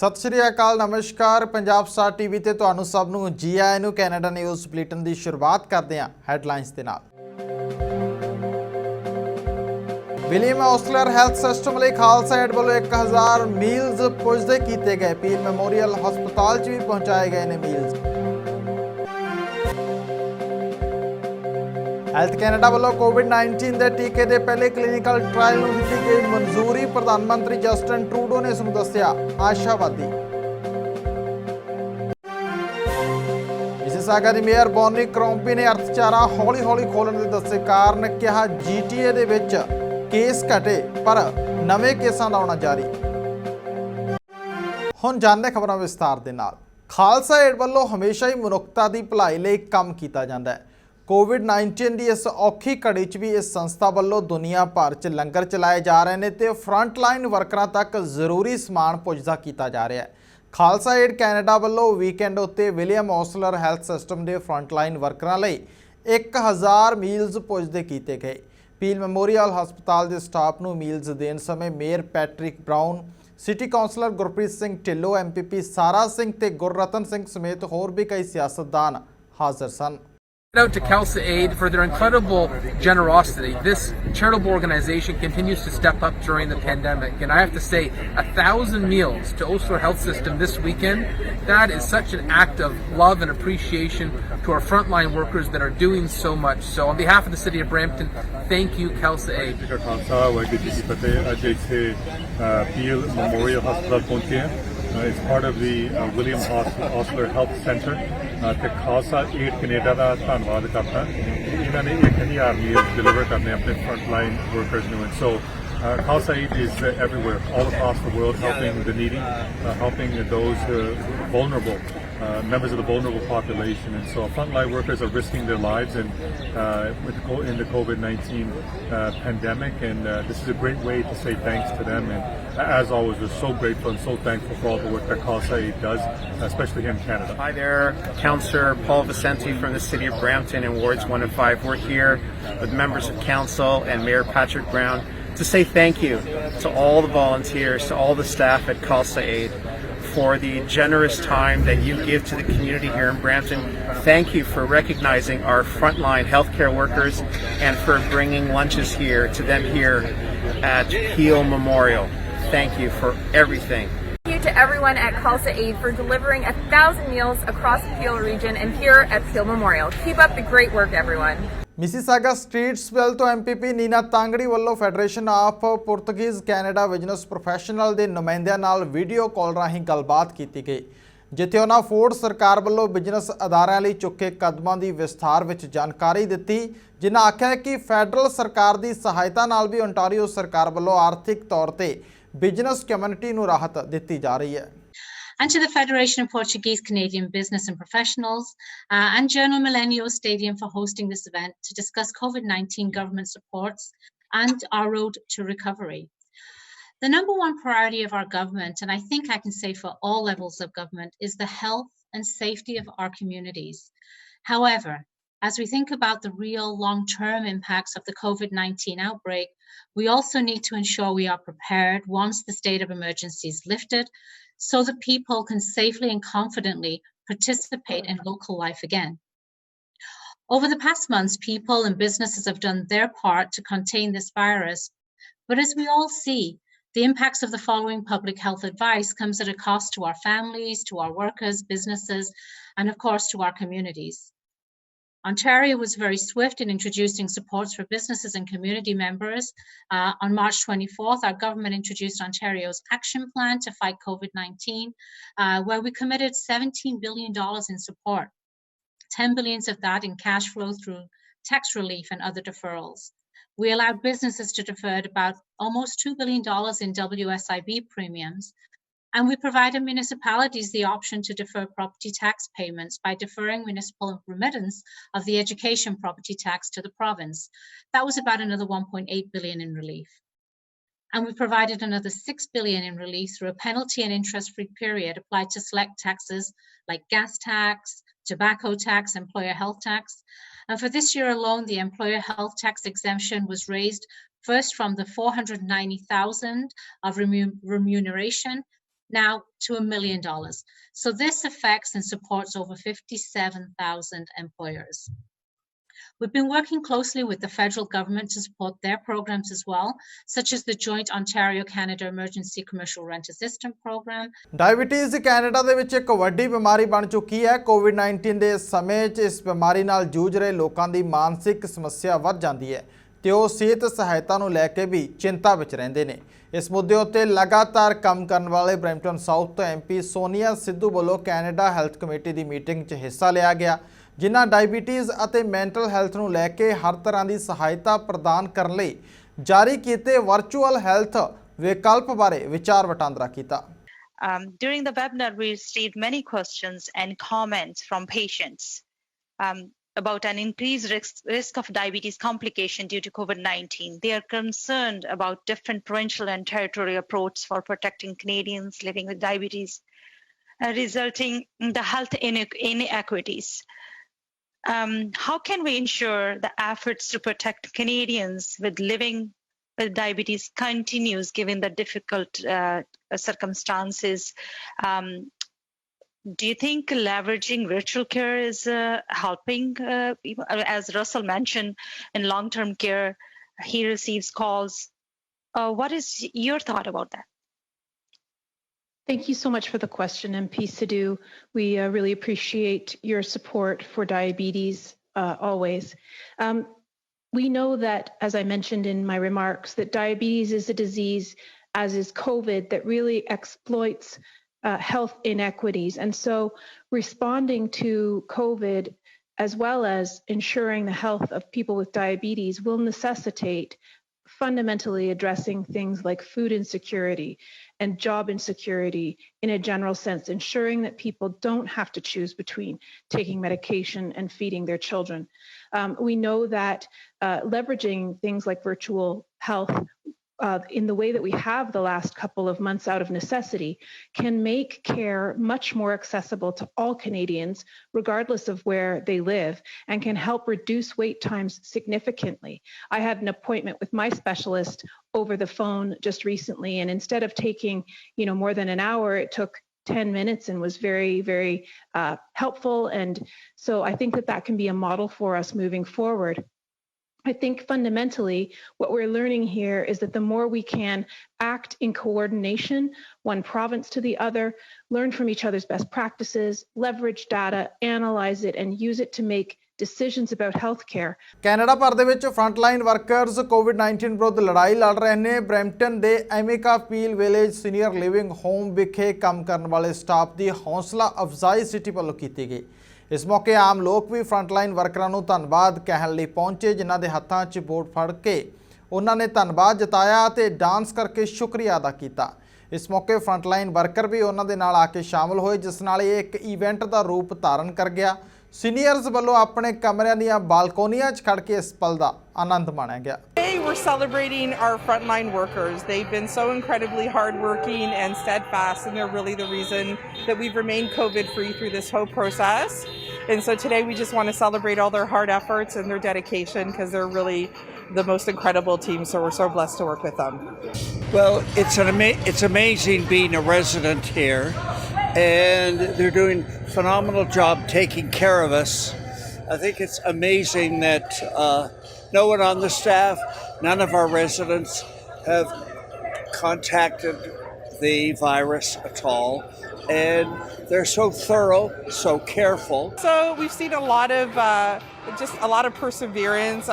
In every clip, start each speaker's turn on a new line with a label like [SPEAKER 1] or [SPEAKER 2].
[SPEAKER 1] सत श्री अकाल नमस्कार पंजाब स्टार टीवी ते तुहानू सब नू जी आए नू कैनेडा न्यूज़ बुलेटिन की शुरुआत करते हैं हैडलाइंस के नाल। विलियम ऑस्लर हैल्थ सिस्टम लिए खालसा एड वालों 1000 मील्स पुजदे किए गए। पील मैमोरियल हस्पताल च भी पहुंचाए गए ने मील्स। हैल्थ कैनेडा वालों कोविड-19 के टीके के पहले क्लीनिकल ट्रायल में दी गई मंजूरी। प्रधानमंत्री जस्टिन ट्रूडो ने इसनू दस्सिया आशावादी। मिसिसागा की मेयर बॉनी क्रॉम्पी ने अर्थचारा हौली हौली खोलने के दस्से कारण कहा GTA दे विच केस घटे पर नवे केसां दा आउणा जारी। हुण जानने खबरां विस्तार दे नाल। खालसा एड वालों हमेशा ही मनुखता की भलाई लई काम कीता जांदा है। कोविड-19 की इस औखी घड़ी च भी इस संस्था वालों दुनिया भर च लंगर चलाए जा रहे हैं तो फ्रंटलाइन वर्करां तक जरूरी समान पुजदा किया जा रहा है। खालसा एड कैनेडा वालों वीकेंड उत्ते विलियम ऑस्लर हैल्थ सिस्टम के फ्रंटलाइन वर्करां लई 1000 मील्स पुजदे किए गए। पील मैमोरियल हस्पताल के स्टाफ नूं मील्स देण समय mayor Patrick Brown, city councillor Gurpreet Singh Dhillon, MPP Sara Singh ते गुररतन सिंह समेत होर भी कई सियासतदान हाजिर सन।
[SPEAKER 2] Out to Khalsa Aid for their incredible generosity. This charitable organization continues to step up during the pandemic, and I have to say 1,000 meals to Osler Health System this weekend, that is such an act of love and appreciation to our frontline workers that are doing so much. So on behalf of the City of Brampton, thank you Khalsa Aid.
[SPEAKER 3] Khalsa Waheguru ji की फतेह। अज इत्थे पील memorial हस्पताल पहुंचे हैं। It's part of the William Osler Health Centre ਤੇ Khalsa aid Canada ਦਾ ਧੰਨਵਾਦ ਕਰਦਾ। ਇਹਨਾਂ ਨੇ 1000 ਮੀਲ ਡਿਲੀਵਰ ਕਰਨੇ ਆਪਣੇ ਫਰੰਟ ਲਾਈਨ ਵਰਕਰਸ ਨੂੰ। So Khalsa Aid is everywhere, all across the world, helping the needy, helping those vulnerable, members of the vulnerable population. And so frontline workers are risking their lives in the COVID-19 pandemic, and this is a great way to say thanks to them. And as always, we're so grateful and so thankful for all the work that Khalsa Aid does, especially here in Canada.
[SPEAKER 4] Hi there, Councillor Paul Vicente from the City of Brampton in Wards 1 and 5. We're here with members of Council and Mayor Patrick Brown to say thank you to all the volunteers, to all the staff at Khalsa Aid for the generous time that you give to the community here in Brampton. Thank you for recognizing our frontline healthcare workers and for bringing lunches here to them here at Peel Memorial. Thank you for everything.
[SPEAKER 5] Thank you to everyone at Khalsa Aid for delivering 1,000 meals across the Peel region and here at Peel Memorial. Keep up the great work, everyone.
[SPEAKER 1] Mississauga Streetsville तो MPP Nina Tangri वालों federation of Portuguese Canada business professional के नुमाइंदियां नाल video call राही गलबात की गई, जिथे उन्होंने फोर्ड सरकार वालों बिजनेस अदारियां लई चुके कदमां की विस्तार विच जानकारी दी, जिन्हें आख्या है कि फैडरल सरकार की सहायता नाल भी ओंटारियो सरकार वालों आर्थिक तौर पर बिजनेस कम्यूनिटी नूं राहत दी जा रही है।
[SPEAKER 6] And to the Federation of Portuguese Canadian Business and Professionals and Journal Millennium Stadium for hosting this event to discuss COVID-19 government supports and our road to recovery. The number one priority of our government, and I think I can say for all levels of government, is the health and safety of our communities. However, as we think about the real long-term impacts of the COVID-19 outbreak, we also need to ensure we are prepared once the state of emergency is lifted, so that people can safely and confidently participate in local life again. Over the past months, people and businesses have done their part to contain this virus, but as we all see, the impacts of the following public health advice comes at a cost to our families, to our workers, businesses, and of course to our communities. Ontario was very swift in introducing supports for businesses and community members. On March 24th, our government introduced Ontario's action plan to fight COVID-19, where we committed $17 billion in support, $10 billion of that in cash flow through tax relief and other deferrals. We allowed businesses to defer about almost $2 billion in WSIB premiums, and we provided municipalities the option to defer property tax payments by deferring municipal remittance of the education property tax to the province. That was about another $1.8 billion in relief. And we provided another $6 billion in relief through a penalty and interest-free period applied to select taxes like gas tax, tobacco tax, employer health tax. And for this year alone, the employer health tax exemption was raised first from the $490,000 of remuneration now to $1 million. So this affects and supports over 57,000 employers. We've been working closely with the federal government to support their programs as well, such as the joint Ontario-Canada Emergency Commercial Rent Assistance Program.
[SPEAKER 1] Diabetes Canada ਦੇ ਵਿੱਚ ਇੱਕ ਵੱਡੀ ਬਿਮਾਰੀ ਬਣ ਚੁੱਕੀ ਹੈ। ਕੋਵਿਡ-19 ਦੇ ਸਮੇਂ 'ਚ ਇਸ ਬਿਮਾਰੀ ਨਾਲ ਜੂਝ ਰਹੇ ਲੋਕਾਂ ਦੀ ਮਾਨਸਿਕ ਸਮੱਸਿਆ ਵੱਧ ਜਾਂਦੀ ਹੈ ਤੇ ਉਹ ਸਿਹਤ ਸਹਾਇਤਾ ਨੂੰ ਲੈ ਕੇ ਵੀ ਚਿੰਤਾ ਵਿੱਚ ਰਹਿੰਦੇ ਨੇ। ਇਸ ਮੁੱਦੇ ਉੱਤੇ ਲਗਾਤਾਰ ਕੰਮ ਕਰਨ ਵਾਲੇ ਬਰੈਂਪਟਨ ਸਾਊਥ ਤੋਂ MP ਸੋਨੀਆ ਸਿੱਧੂ ਵੱਲੋਂ ਕੈਨੇਡਾ ਹੈਲਥ ਕਮੇਟੀ ਦੀ ਮੀਟਿੰਗ 'ਚ ਹਿੱਸਾ ਲਿਆ ਗਿਆ, ਜਿਨ੍ਹਾਂ ਡਾਇਬੀਟੀਜ਼ ਅਤੇ ਮੈਂਟਲ ਹੈਲਥ ਨੂੰ ਲੈ ਕੇ ਹਰ ਤਰ੍ਹਾਂ ਦੀ ਸਹਾਇਤਾ ਪ੍ਰਦਾਨ ਕਰਨ ਲਈ ਜਾਰੀ ਕੀਤੇ ਵਰਚੁਅਲ ਹੈਲਥ ਵਿਕਲਪ ਬਾਰੇ ਵਿਚਾਰ ਵਟਾਂਦਰਾ ਕੀਤਾ।
[SPEAKER 7] During the webinar, we received many questions and comments from patients about an increased risk of diabetes complication due to COVID-19. They are concerned about different provincial and territorial approach for protecting Canadians living with diabetes, resulting in the health inequities. How can we ensure the efforts to protect Canadians living with diabetes continues given the difficult circumstances? Do you think leveraging virtual care is helping? As Russell mentioned, in long-term care, he receives calls. What is your thought about that?
[SPEAKER 8] Thank you so much for the question, MP Sidhu. We really appreciate your support for diabetes always. We know that, as I mentioned in my remarks, that diabetes is a disease, as is COVID, that really exploits health inequities. And so responding to COVID, as well as ensuring the health of people with diabetes, will necessitate fundamentally addressing things like food insecurity and job insecurity in a general sense, ensuring that people don't have to choose between taking medication and feeding their children. We know that leveraging things like virtual health in the way that we have the last couple of months out of necessity can make care much more accessible to all Canadians, regardless of where they live, and can help reduce wait times significantly. I had an appointment with my specialist over the phone just recently, and instead of taking, more than an hour, it took 10 minutes and was very, very helpful. And so I think that can be a model for us moving forward. I think fundamentally what we're learning here is that the more we can act in coordination, one province to the other, learn from each other's best practices, leverage data, analyze it, and use it to make decisions about healthcare.
[SPEAKER 1] Canada ਭਰ ਦੇ ਵਿੱਚ frontline workers ਕੋਵਿਡ-19 ਵਿਰੁੱਧ ਲੜਾਈ ਲੜ ਰਹੇ ਨੇ। Brampton ਦੇ Amica Peel Village senior living home ਵਿਖੇ ਕੰਮ ਕਰਨ ਵਾਲੇ ਸਟਾਫ ਦੀ ਹੌਸਲਾ ਅਫਜ਼ਾਈ ਸਿਟੀ ਵੱਲੋਂ ਕੀਤੀ ਗਈ। ਇਸ ਮੌਕੇ ਆਮ ਲੋਕ ਵੀ ਫਰੰਟਲਾਈਨ ਵਰਕਰਾਂ ਨੂੰ ਧੰਨਵਾਦ ਕਹਿਣ ਲਈ ਪਹੁੰਚੇ, ਜਿਨ੍ਹਾਂ ਦੇ ਹੱਥਾਂ 'ਚ ਬੋਰਡ ਫੜ ਕੇ ਉਹਨਾਂ ਨੇ ਧੰਨਵਾਦ ਜਤਾਇਆ ਅਤੇ ਡਾਂਸ ਕਰਕੇ ਸ਼ੁਕਰੀਆ ਅਦਾ ਕੀਤਾ। ਇਸ ਮੌਕੇ ਫਰੰਟਲਾਈਨ ਵਰਕਰ ਵੀ ਉਹਨਾਂ ਦੇ ਨਾਲ ਆ ਕੇ ਸ਼ਾਮਲ ਹੋਏ, ਜਿਸ ਨਾਲ ਇਹ ਇੱਕ ਇਵੈਂਟ ਦਾ ਰੂਪ ਧਾਰਨ ਕਰ ਗਿਆ। ਸੀਨੀਅਰਸ ਵੱਲੋਂ ਆਪਣੇ ਕਮਰਿਆਂ ਦੀਆਂ ਬਾਲਕੋਨੀਆਂ 'ਚ ਖੜ ਕੇ ਇਸ ਪਲ ਦਾ ਆਨੰਦ ਮਾਣਿਆ ਗਿਆ।
[SPEAKER 9] Today we're celebrating our frontline workers. They've been so incredibly hardworking and steadfast, and they're really the reason that we've remained COVID-free through this whole process. And so today we just want to celebrate all their hard efforts and their dedication, because they're really the most incredible team. So we're so blessed to work with them.
[SPEAKER 10] Well, it's amazing being a resident here, and they're doing a phenomenal job taking care of us. I think it's amazing that no one on the staff, none of our residents have contacted the virus at all. And they're so thorough, so careful.
[SPEAKER 9] So we've seen a lot of just a lot of perseverance,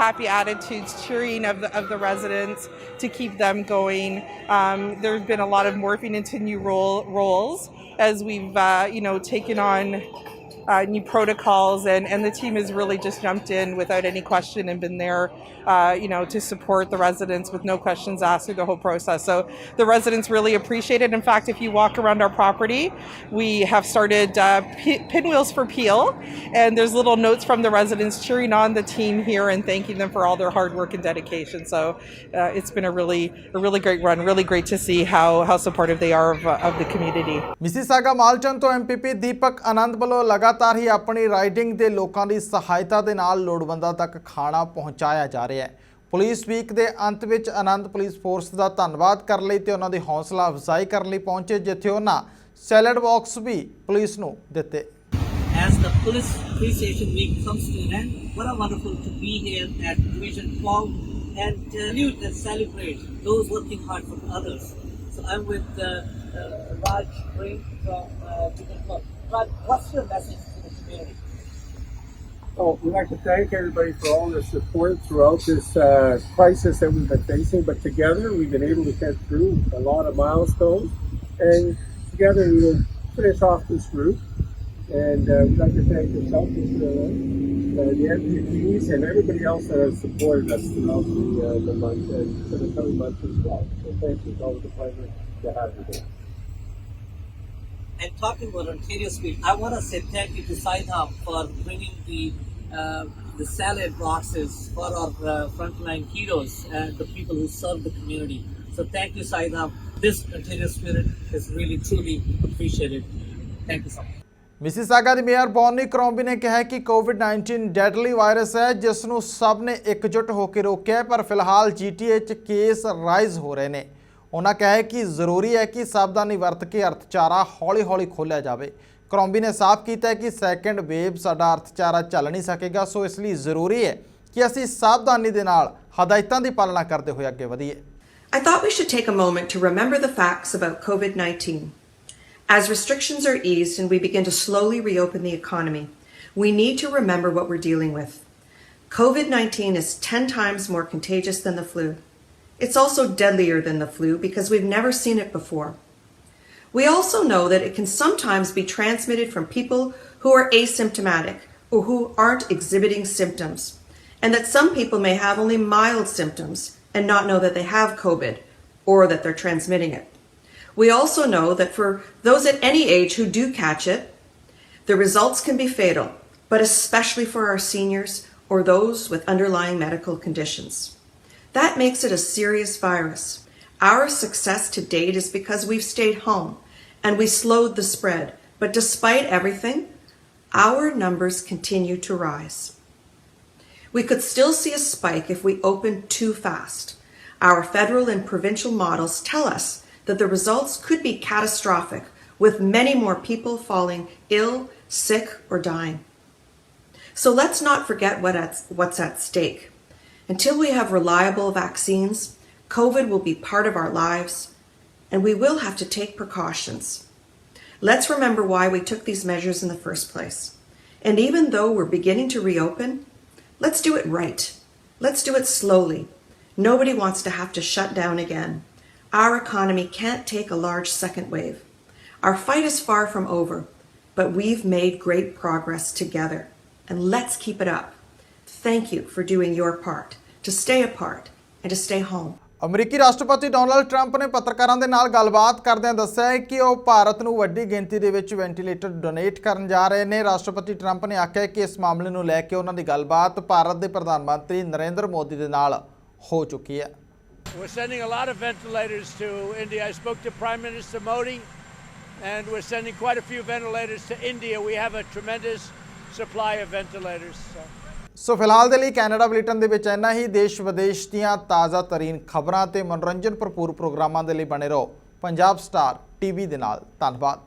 [SPEAKER 9] happy attitudes, cheering of the residents to keep them going. There's been a lot of morphing into new roles as we've taken on new protocols, and the team has really just jumped in without any question and been there to support the residents with no questions asked through the whole process. So the residents really appreciate it. In fact, if you walk around our property, we have started Pinwheels for Peel, and there's little notes from the residents cheering on the team here and thanking them for all their hard work and dedication. So it's been a really great run. Really great to see how supportive they are of the community.
[SPEAKER 1] Mississauga Malton ਤੋਂ MPP ਦੀਪਕ ਆਨੰਦ ਵੱਲੋਂ ਲਗਾਤਾਰ ਹੀ ਆਪਣੀ riding ਦੇ ਲੋਕਾਂ ਦੀ ਸਹਾਇਤਾ ਦੇ ਨਾਲ ਲੋੜਵੰਦਾਂ ਤੱਕ ਖਾਣਾ ਪਹੁੰਚਾਇਆ ਜਾ ਰਿਹਾ ਹੈ। ਪੁਲਿਸ ਵੀਕ ਦੇ ਅੰਤ ਵਿੱਚ ਆਨੰਦ ਪੁਲਿਸ ਫੋਰਸ ਦਾ ਧੰਨਵਾਦ ਕਰਨ ਲਈ ਤੇ ਉਹਨਾਂ ਦੀ ਹੌਸਲਾ ਅਫਜ਼ਾਈ ਕਰਨ ਲਈ ਪਹੁੰਚੇ, ਜਿੱਥੇ ਉਹਨਾਂ ਸੈਲਡ ਬਾਕਸ ਵੀ ਪੁਲਿਸ ਨੂੰ ਦਿੱਤੇ।
[SPEAKER 11] As the Police Appreciation Week comes to an end, what a wonderful to be here at Division 12 and salute and celebrate those working hard for others. So I'm with Raj Ring from Division 12. Raj, what's your message to the community?
[SPEAKER 12] Oh, we'd like to thank everybody for all their support throughout this crisis that we've been facing. But together, we've been able to get through a lot of milestones, and together we will finish off this route. And we'd like to thank yourself, the MPPs, and everybody else that has supported us throughout the month and for the coming months as well. So thank you. It's always a pleasure to have you here.
[SPEAKER 11] And talking about Ontario Speed, I want to say thank you to Saidham for bringing the salad boxes for our frontline heroes and the people who serve the community. So thank you, Saidham. This Ontario Spirit is really truly appreciated. Thank you so much.
[SPEAKER 1] Mississauga the mayor Bonnie ਕਰੋਂਬੀ ਨੇ ਕਿਹਾ ਕਿ ਕੋਵਿਡ-19 deadly virus ਹੈ, ਜਿਸ ਨੂੰ ਸਭ ਨੇ ਇਕਜੁੱਟ ਹੋ ਕੇ ਰੋਕਿਆ, ਪਰ ਫਿਲਹਾਲ GTA 'ਚ ਕੇਸ ਰਾਈਜ਼ ਹੋ ਰਹੇ ਨੇ। ਉਹਨਾਂ ਕਿਹਾ ਕਿ ਜ਼ਰੂਰੀ ਹੈ ਕਿ ਸਾਵਧਾਨੀ ਵਰਤ ਕੇ ਅਰਥਚਾਰਾ ਹੌਲੀ-ਹੌਲੀ ਖੋਲ੍ਹਿਆ ਜਾਵੇ। ਕਰੋਂਬੀ ਨੇ ਸਾਫ਼ ਕੀਤਾ ਹੈ ਕਿ ਸੈਕੰਡ ਵੇਵ ਸਾਡਾ ਅਰਥਚਾਰਾ ਚੱਲ ਨਹੀਂ ਸਕੇਗਾ, ਸੋ ਇਸ ਲਈ ਜ਼ਰੂਰੀ ਹੈ ਕਿ ਅਸੀਂ ਸਾਵਧਾਨੀ ਦੇ ਨਾਲ ਹਦਾਇਤਾਂ ਦੀ ਪਾਲਣਾ ਕਰਦੇ ਹੋਏ ਅੱਗੇ ਵਧੀਏ।
[SPEAKER 13] I thought we should take a moment to remember the facts about COVID-19. As restrictions are eased and we begin to slowly reopen the economy, we need to remember what we're dealing with. COVID-19 is 10 times more contagious than the flu. It's also deadlier than the flu because we've never seen it before. We also know that it can sometimes be transmitted from people who are asymptomatic or who aren't exhibiting symptoms, and that some people may have only mild symptoms and not know that they have COVID or that they're transmitting it. We also know that for those at any age who do catch it, the results can be fatal, but especially for our seniors or those with underlying medical conditions. That makes it a serious virus. Our success to date is because we've stayed home and we slowed the spread, but despite everything, our numbers continue to rise. We could still see a spike if we open too fast. Our federal and provincial models tell us that the results could be catastrophic, with many more people falling ill, sick, or dying. So let's not forget what's at stake. Until we have reliable vaccines, COVID will be part of our lives, and we will have to take precautions. Let's remember why we took these measures in the first place. And even though we're beginning to reopen, let's do it right. Let's do it slowly. Nobody wants to have to shut down again. Our economy can't take a large second wave. Our fight is far from over, but we've made great progress together, and let's keep it up. Thank you for doing your part, to stay apart and to stay home.
[SPEAKER 1] ਅਮਰੀਕੀ ਰਾਸ਼ਟਰਪਤੀ Donald Trump ਨੇ ਪੱਤਰਕਾਰਾਂ ਦੇ ਨਾਲ ਗੱਲਬਾਤ ਕਰਦਿਆਂ ਦੱਸਿਆ ਹੈ ਕਿ ਉਹ ਭਾਰਤ ਨੂੰ ਵੱਡੀ ਗਿਣਤੀ ਦੇ ਵਿੱਚ ਵੈਂਟੀਲੇਟਰ ਡੋਨੇਟ ਕਰਨ ਜਾ ਰਹੇ ਨੇ। ਰਾਸ਼ਟਰਪਤੀ ਟਰੰਪ ਨੇ ਆਖਿਆ ਕਿ ਇਸ ਮਾਮਲੇ ਨੂੰ ਲੈ ਕੇ ਉਹਨਾਂ ਦੀ ਗੱਲਬਾਤ ਭਾਰਤ ਦੇ ਪ੍ਰਧਾਨ ਮੰਤਰੀ ਨਰਿੰਦਰ ਮੋਦੀ ਦੇ ਨਾਲ ਹੋ ਚੁੱਕੀ ਹੈ।
[SPEAKER 14] We're sending a lot of ventilators to India. I spoke to Prime Minister Modi, and we're sending quite a few ventilators to India. We have a tremendous supply of ventilators.
[SPEAKER 1] ਸੋ ਫਿਲਹਾਲ ਦੇ ਲਈ ਕੈਨੇਡਾ ਬੁਲੇਟਿਨ ਦੇ ਵਿੱਚ ਇੰਨਾ ਹੀ। ਦੇਸ਼ ਵਿਦੇਸ਼ ਦੀਆਂ ਤਾਜ਼ਾ ਤਰੀਨ ਖਬਰਾਂ ਤੇ ਮਨੋਰੰਜਨ ਭਰਪੂਰ ਪ੍ਰੋਗਰਾਮਾਂ ਦੇ ਲਈ ਬਣੇ ਰਹੋ ਪੰਜਾਬ ਸਟਾਰ TV ਦੇ ਨਾਲ। ਧੰਨਵਾਦ।